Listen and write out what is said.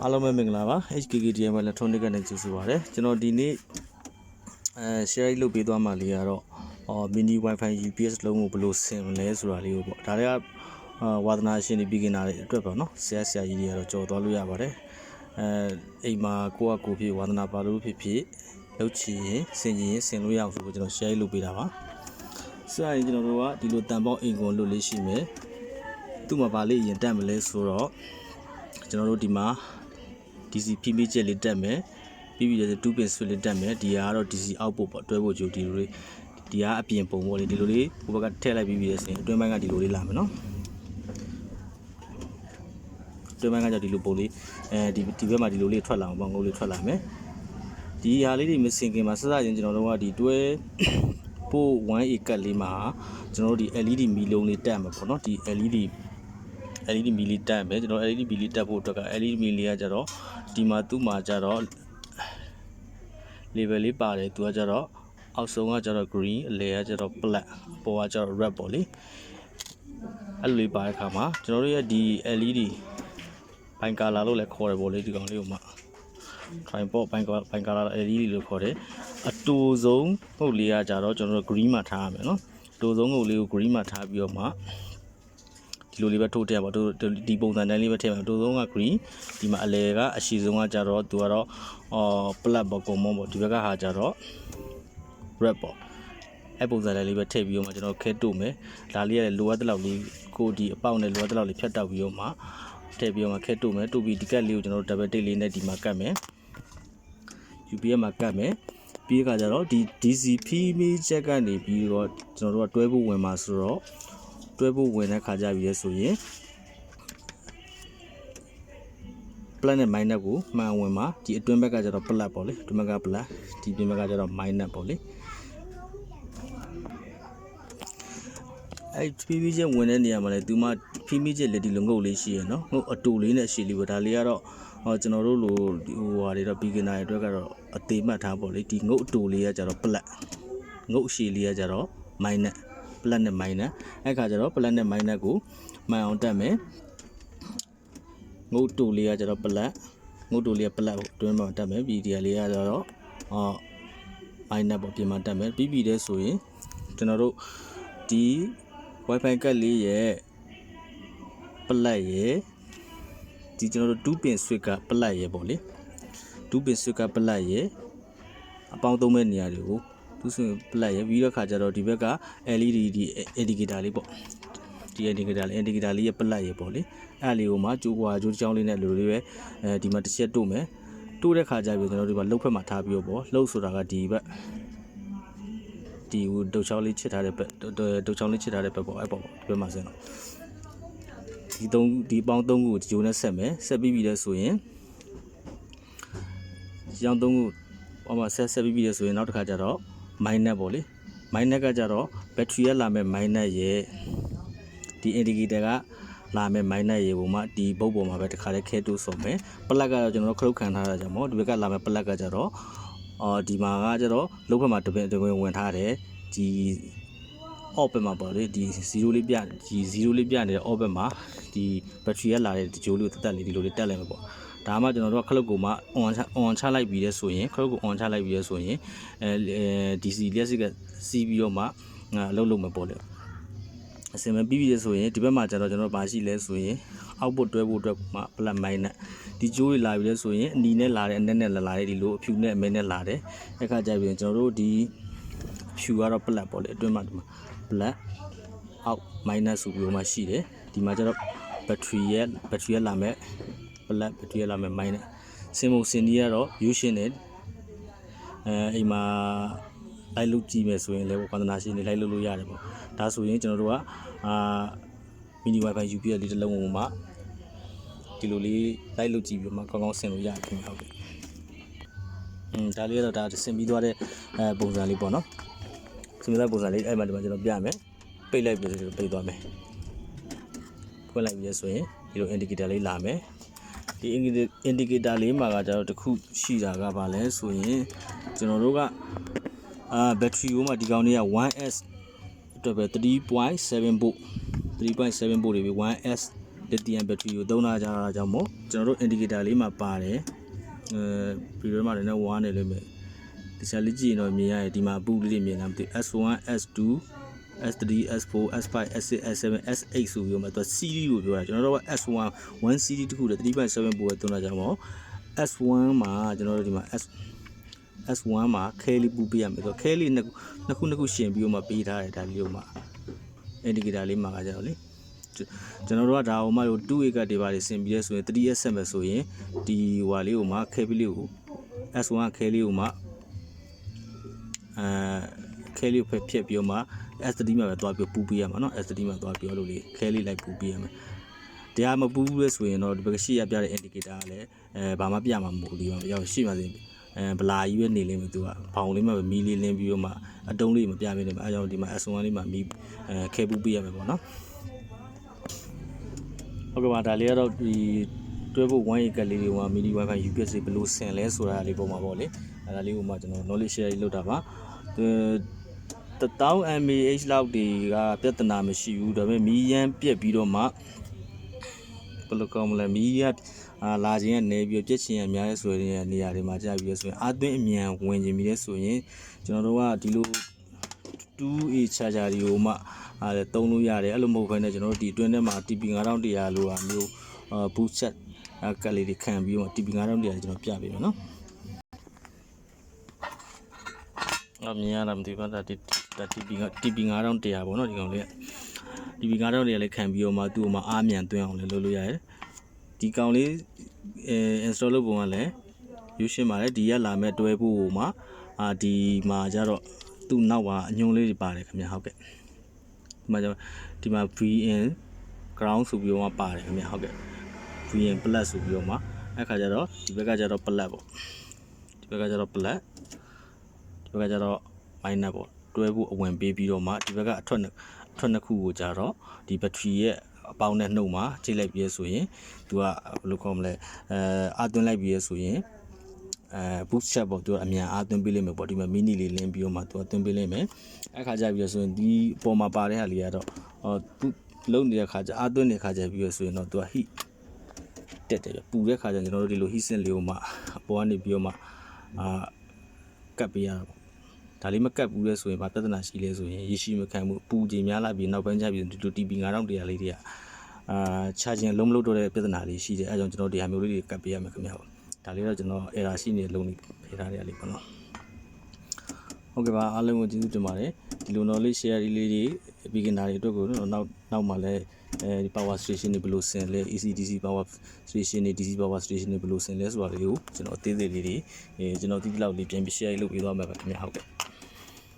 အားလုံးပဲမင်္ဂလာပါ HKKTM Electronic နဲ့ကြိုဆိုပါရစေကျွန်တော်ဒီနေ့share လုပ်ပေးသွားမှလေးကတော့mini wifi UPS လုံးကိုဘယ်လိုဆင်မလဲဆိုတာလေးကိုပေါ့ဒါတွေကဝါသနာရှင်တွေပြီးกินတာတွေအတွက်ပေါ့နော်ဆရာကြီးတွေကတော့ကြော်သွားလို့ရပါတယ်အိမ်မှာကိုဖြစ်ဝါသနာပါလို့ဖြစ်လုပ်ချင်ရင်ဆင်လို့ရအောင်ဆိုတော့ကျွန်တော် share လုပ်ပေးတာပါဆရာကြီးကျွန်တော်တို့ကဒီလိုတန်ပေါင်းအိမ်ကိုလွတ်လေးရှိမယ်သူ့မှာပါလေးရင်တက်မလဲဆိုတော့ကျွန်တော်တို့ဒီမှာDC ဖိမိချက်လေးတက်မယ်ပြီးပြီး2 pin switch လေးတက်မယ်ဒီကတော့ DC output ပေါ့တွဲဖို့ကြိုဒီလိုလေးဒီကအပြင်ပုံပေါ့လေဒီလိုလေးဟိုဘက်ကထည့်လိုက်ပြီးပြီးဆိုရင်အတွင်းပိုင်းကဒီလိုလေးလာမယ်နော်အတွင်းပိုင်းကကြောင့်ဒီလိုပုံလေးဒီဘက်မှာဒီလိုလေးထွက်လာအောင်ပေါ့ငုတ်လေးထွက်လာမယ်ဒီဟာလေးတွေမစင်ခင်မှာစစချင်းကျွန်တော်တို့ကဒီတွဲပို့ 1A ကတ်လေးမှာကျွန်တော်တို့ဒီ LED မီလုံးလေးတက်မှာပေါ့နော်ဒီ LED မီလီတက်မယ်ကျွန်တော် LED မီလီတက်ဖို့အတွက်က LED မီလီကကြတော့ဒီမှာသူ့မှာကြတော့ label လေးပါတယ်သူကကြတော့အောက်ဆုံးကကြတော့ green အလယ်ကကြတော့ black အပေါ်ကကြတော့ red ပေါ့လေအဲ့လိုလေးပါတဲ့အခါမှာကျွန်တော်တို့ရဲ့ဒီ LED ဘိုင်ကာလာလို့လည်းခေါ်တယ်ပေါ့လေဒီကောင်လေးကိုမှ tripod ဘိုင်ကာလာ LED လို့ခေါ်တယ်အတူဆုံးပုတ်လေးကကြတော့ကျွန်တော်တို့ green မှာထားရမယ်နော်အတူဆုံးပုတ်လေးကို green မှာထားပြီးတော့မှဒီလိုလေးပဲထိုးထည့်ပါဒီပုံစံတိုင်းလေးပဲထည့်ပါတိုးဆုံးက green ဒီမှာအလယ်ကအရှိဆုံးကကြတော့သူကတော့black ပေါ့ကွန်မွန်ပေါ့ဒီဘက်ကဟာကြတော့ red ပေါ့အဲ့ပုံစံတိုင်းလေးပဲထည့်ပြီးတော့မှကျွန်တော်ခဲတို့မယ်ဒါလေးရတယ်လိုအပ်တဲ့လောက်လေးကိုဒီအပေါက်နဲ့လိုအပ်တဲ့လောက်လေးဖြတ်တောက်ပြီးတော့မှထည့်ပြီးတော့မှခဲတို့မယ်တို့ပြီးဒီကက်လေးကိုကျွန်တော်တို့ double tick လေးနဲ့ဒီမှာကတ်မယ် UPS မှာကတ်မယ်ပြီးခါကျတော့ဒီ DC ဖိမိချက်ကနေပြီးတော့ကျွန်တော်တို့ကတွဲဖို့ဝင်မှာဆိုတော့တွဲဖို့ဝင်တဲ့ခါကြပြီလဲဆိုရင် plus နဲ့ minus ကိုမှန်ဝင်မှာဒီအတွင်းဘက်ကကျတော့ plus ပေါ့လေအတွင်းဘက်က plus ဒီပြင်ဘက်ကကျတော့ minus ပေါ့လေအဲ့ဖိမိချက်ဝင်တဲ့နေရာမှာလဲသူမှဖိမိချက်လက်ဒီလိုငုတ်လေးရှိရနော်ငုတ်အတူလေးနဲ့ရှိလေးပေါ့ဒါလေးကတော့ကျွန်တော်တို့လိုဟိုဟာတွေတော့ beginner တွေအတွက်ကတော့အသေးမှတ်ထားပေါ့လေဒီငုတ်အတူလေးကကျတော့ plus ငုတ်အရှိလေးကကျတော့ minus plus နဲ့ minus အဲ့ခါကျတော့ plus နဲ့ minus ကိုမှန်အောင်တက်မယ်ငုတ်တူလေးကကျတော့ plus ငုတ်တူလေးက plus ကိုတွင်းမှာတက်မယ်ပြီးဒီဟာလေးကကျတော့minus ပေါ့ပြင်မှာတက်မယ်ပြီးတဲ့ဆိုရင်ကျွန်တော်တို့ဒီ wifi ကတ်လေးရဲ့ plus ရဲ့ဒီကျွန်တော်တို့2 pin switch က plus ရဲ့ပေါ့လေ2 pin switch က plus ရဲ့အပေါင်းသုံးမဲ့နေရာတွေကိုသူဆိုရင် plus ရပြီးတော့ခါကျတော့ဒီဘက်က LED ဒီ indicator လေးပေါ့ဒီ indicator လေးရဲ့ plus ရပေါ့လေအဲ့လေးကိုမှကျိုးချောင်းလေးနဲ့လိုလေးပဲဒီမှာတစ်ချက်တို့မယ်တို့တဲ့ခါကျပြီကျွန်တော်ဒီမှာလှုပ်ဖက်မှာထားပြီးတော့ပေါ့လှုပ်ဆိုတာကဒီဘက်ဒီဒုတ်ချောင်းလေးချစ်ထားတဲ့ဘက်ဒုတ်ချောင်းလေးချစ်ထားတဲ့ဘက်ပေါ့အဲ့ပေါ့ဒီဘက်မှာဆင်းတော့ဒီပေါင်း3ခုကိုဂျိုးနဲ့ဆက်မယ်ဆက်ပြီးပြီလဲဆိုရင်ရောင်း3ခုဟောမှာဆက်ပြီးပြီလဲဆိုရင်နောက်တစ်ခါကျတော့minus ပေါ့လေ minus ကကြတော့ battery ရလာမဲ့ minus ရဲ့ဒီ indicator ကလာမဲ့ minus ရဲ့ပုံမှာဒီဘုတ်ပေါ်မှာပဲတစ်ခါလေးခဲတိုးစော်မယ် plug ကတော့ကျွန်တော်တို့ခလုတ်ခံထားတာကြောင့်မို့ဒီဘက်ကလာမဲ့ plug ကကြတော့ဒီမှာကကြတော့လုံးဖက်မှာတပင်ဝင်ထားတယ်ဒီ off ဘက်မှာပေါ့လေဒီ0လေးပြနေတဲ့ off ဘက်မှာဒီ battery ရလာတဲ့ဒီဂျိုးလေးကိုတက်လေးဒီလိုလေးတက်လိုက်မှာပေါ့ဒါမှကျွန်တော်တို့ကခလုတ်ကိုမှ on ချလိုက်ပြီးရဲဆိုရင်ခလုတ်ကို on ချလိုက်ပြီးရဲဆိုရင်DC လျှက်စစ်ကစီးပြီးတော့မှအလုပ်လုပ်မှာပေါ့လေအစင်မပြီးပြီဆိုရင်ဒီဘက်မှာကျတော့ကျွန်တော်ဘာရှိလဲဆိုရင် output တွဲဖို့အတွက်မှ plus minus ဒီဂျိုးတွေလာပြီလဲဆိုရင်အနီနဲ့လာတယ်အနက်နဲ့လာတယ်ဒီလိုအဖြူနဲ့အမဲနဲ့လာတယ်အဲ့ခါကျပြီးကျွန်တော်တို့ဒီဖြူကတော့ plus ပေါ့လေအတွင်းမှာဒီမှာ plus out minus ဆိုပြီးတော့မှရှိတယ်ဒီမှာကျတော့ battery ရလာမဲ့ plus battery ရလာမဲ့ minus စင်မုံစင်ဒီကတော့ U ရှင်းတယ်အိမ်မှာလိုက်လုပ်ကြည့်မယ်ဆိုရင်လည်းဝါသနာရှင်တွေလိုက်လုပ်လို့ရတယ်ပေါ့ဒါဆိုရင်ကျွန်တော်တို့ကmini wifi UPS လေးတစ်လုံးကိုမှဒီလိုလေးလိုက်လုပ်ကြည့်ပြီးမှကောင်းကောင်းဆင်လို့ရတယ်ခင်ဗျဟုတ်ကဲ့ဒါလေးကတော့ဒါဆင်ပြီးသွားတဲ့ပုံစံလေးပေါ့နော်ဆင်ပြီးတဲ့ပုံစံလေးအဲ့မှာဒီမှာကျွန်တော်ပြမယ်ပိတ်လိုက်ပြီးဆိုပိတ်သွားမယ်ဖွင့်လိုက်ပြီးဆိုရင်ဒီလို indicator လေးလာမယ်ဒီ indicator လေးမှာကကျတော့တခုရှိတာကဘာလဲဆိုရင်ကျွန်တော်တို့ကbattery ကိုမှဒီကောင်လေးက 1S အတွက်ပဲ 3.7 volt တွေပြီး 1S lithium battery ကိုသုံးလာကြတာကြောင့်မို့ကျွန်တော်တို့ indicator လေးမှာပါတယ်ပြီးတော့မှလည်းဝါးနေလိမ့်မယ်ဒီစားလေးကြည့်ရင်တော့မြင်ရတယ်ဒီမှာဘူးလေးတွေမြင်လားမသိ S1 S2 S3 S4 S5 S6 S7 S8 ဆိုပြီးတော့မှသူ series ကိုပြောတာကျွန်တော်တို့က S1 1 series တခုတည်း 3.7 ဘူးပဲသုံးလာကြမှာ S1 မှာကျွန်တော်တို့ဒီမှာ S1 မှာခဲလေးပူပေးရမယ်ဆိုတော့ခဲလေးနှစ်ခုရှင်ပြီးတော့မှပေးထားတယ်ဒါလေးကိုမှ indicator လေးမှာကကြတော့လေကျွန်တော်တို့ကဒါဟိုမှ2 acre တွေပါလေဆင်ပြီးရဲဆိုရင် 3S ဆက်မယ်ဆိုရင်ဒီဟွာလေးကိုမှခဲပလေးကို S1 ခဲလေးကိုမှခဲလေးကိုဖြတ်ပြီးတော့မှ S3 မှာပဲသွားပြီးပူပေးရမှာเนาะ S3 မှာသွားပြီးလို့လေခဲလေးလိုက်ပူပေးရမယ်တရားမပူဘူးလဲဆိုရင်တော့ဒီဘက်ရှိရပြတဲ့ indicator ကလည်းဘာမှပြမှာမဟုတ်ဘူးရောက်ရှိမှစင်ဗလာကြီးပဲနေလိမ့်မယ်သူကဘောင်လေးမှာပဲမီးလေးလင်းပြီးတော့မှအတုံးလေးမပြပေးနေမှာအဲကြောင့်ဒီမှာ S1 လေးမှာမီးခဲပူပေးရမယ်ပေါ့နော်ဟုတ်ကဲ့ပါဒါလေးကတော့ဒီတွဲဖို့1 acre လေးတွေမှာ mini wifi UPS ဘယ်လိုဆင်လဲဆိုတာလေးပုံမှာပေါ့လေအဲဒါလေးကိုမှကျွန်တော် knowledge share လုပ်တာပါ1000 mAh လောက်တွေကပြဿနာမရှိဘူးဒါပေမဲ့မီးရမ်းပြက်ပြီးတော့မှဘယ်လိုကောင်းမလဲမီးရလာခြင်းကနေပြီးပြက်ချင်းရများရဲဆိုတဲ့နေရာတွေမှာကြာပြီးဆိုရင်အာသွင်းအမြန်ဝင်ခြင်းပြီးလဲဆိုရင်ကျွန်တော်တို့ကဒီလို 2A charger တွေကိုမှသုံးလို့ရတယ်အဲ့လိုမဟုတ်ဘဲနဲ့ကျွန်တော်တို့ဒီအတွင်းထဲမှာ TP 9100လိုဟာမျိုးboost set ကလေးတွေခံပြီးတော့ TP 9100ကျွန်တော်ပြပေးမယ်နော်မြင်ရတာမသိပါဘူးဒါ TP 9100ပေါ့နော်ဒီကောင်လေး TP 9100လေးခံပြီးတော့မှသူ့မှာအားမြန်သွင်းအောင်လည်းလုပ်လို့ရတယ်ဒီကောင်လေးinstall လုပ်ပုံကလည်းရွှေရှင်းပါတယ်ဒီရက်လာမဲ့တွဲဖို့မှာဒီမှာကျတော့သူ့နောက်ကအညွှန်းလေးတွေပါတယ်ခင်ဗျဟုတ်ကဲ့ဒီမှာ VN ground ဆိုပြီးတော့ပါတယ်ခင်ဗျဟုတ်ကဲ့ VN plus ဆိုပြီးတော့မှအဲ့ခါကျတော့ဒီဘက်ကကျတော့ plus ပေါ့ဒီဘက်ကကျတော့ plus ဒီဘက်ကကျတော့ minus ပေါ့တွဲဖို့အဝင်ပေးပြီးတော့မှဒီဘက်ကအထွက်နှစ်ခုကိုကျတော့ဒီ battery ရဲ့အပေါင်းနဲ့နှုတ်မှာချိန်လိုက်ပြီးဆိုရင်သူကဘယ်လိုခေါ်မလဲအားသွင်းလိုက်ပြီးဆိုရင်boost set ပေါ့သူကအမြန်အားသွင်းပေးလိမ့်မယ်ပေါ့ဒီမှာ mini လေးလင်းပြီးတော့မှသူကသွင်းပေးလိမ့်မယ်အဲ့ခါကျပြီးဆိုရင်ဒီအပေါ်မှာပါတဲ့ဟာလေးကတော့သူလုံးနေတဲ့ခါကျအားသွင်းနေတဲ့ခါကျပြီးဆိုရင်တော့သူက heat တက်တယ်ပူတဲ့ခါကျကျွန်တော်တို့ဒီလို heat sink လေးကိုမှအပေါ်ကနေပြီးတော့မှကတ်ပေးရတာပေါ့ဒါလေးမကတ်ဘူးလဲဆိုရင်ဘာပြဿနာရှိလဲဆိုရင်ရေရှိမခံမှုပူချိန်များလာပြီးနောက်ပိုင်းကျပြီးဒီလို TP 9100လေးတွေကcharging လုံးမလို့တော့တဲ့ပြဿနာလေးရှိတယ်အဲကြောင့်ကျွန်တော်ဒီဟာမျိုးလေးတွေကတ်ပေးရမယ်ခင်ဗျာဒါလေးတော့ကျွန်တော် error ရှိနေတဲ့လုံးလေးဖေးထားရလေးပေါ့နော်ဟုတ်ကဲ့ပါအားလုံးကိုကျေးဇူးတင်ပါတယ်ဒီလို knowledge share လေးတွေ beginner တွေအတွက်ကိုနောက်မှလည်းဒီ power station တွေဘယ်လိုဆင်လဲ AC/DC power station တွေ DC power station တွေဘယ်လိုဆင်လဲဆိုတာလေးကိုကျွန်တော်အသေးသေးလေးတွေကျွန်တော်ဒီလောက်လေးပြန်ပြီး share လုပ်ပေးသွားမှာပါခင်ဗျာဟုတ်ကဲ့